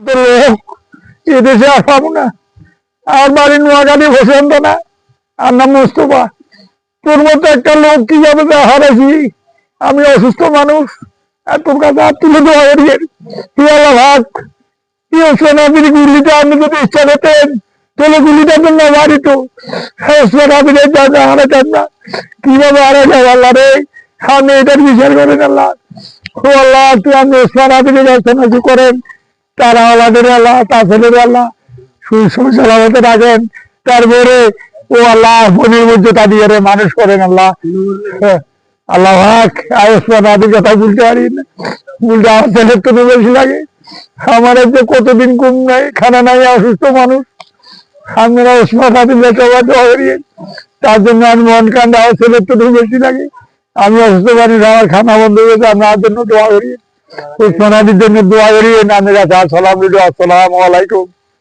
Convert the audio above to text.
লোক এদেশে আর পাবো না। আর বাড়ি নোয়াখালী বসন্ত না, আর নাম মোস্তফা। তোর মতো একটা লোক কিভাবে হারাইছি। আমি অসুস্থ মানুষ, আর তোর কাছে হাত তুলে দেওয়া করিয়ে তুই আল্লাহ ভাগ কি সোনাবির গুলিটা আমি যদি ইচ্ছা করতেন তাহলে গুলিটা তো না বাড়িত সোনাবিরের জায়গা হারাতাম না। কিভাবে হারা যাও আল্লাহ রে, আমি এটার বিচার করেন আল্লাহ। ও আল্লাহ তুই আমি সোনাবিরের ব্যবস্থা করেন, তারা আল্লাহের আল্লাহ তাফেলের আল্লাহ সুসালামতে রাখেন। তারপরে ও আল্লাহ মনের মধ্যে দিয়ে মানুষ করেন আল্লাহ। আল্লাহ ভাগ আয়ুষ্মান কথা বলতে পারি না, বলতে আমার ছেলের তো বেশি লাগে। আমার যে কতদিন ঘুম নাই, খানা নাই, অসুস্থ মানুষ। আমরা ওসমান আদির দোয়া করিয়ে, তার জন্য আমি মন কান্দা, আমার ছেলের তো বেশি লাগে। আমি অসুস্থ মানুষ, আমার খানা বন্ধ হয়েছে, আমার জন্য দোয়া করিয়ে, ওসমান আদির জন্য দোয়া করিয়ে। নামের কাছে আসসালাম আলাইকুম।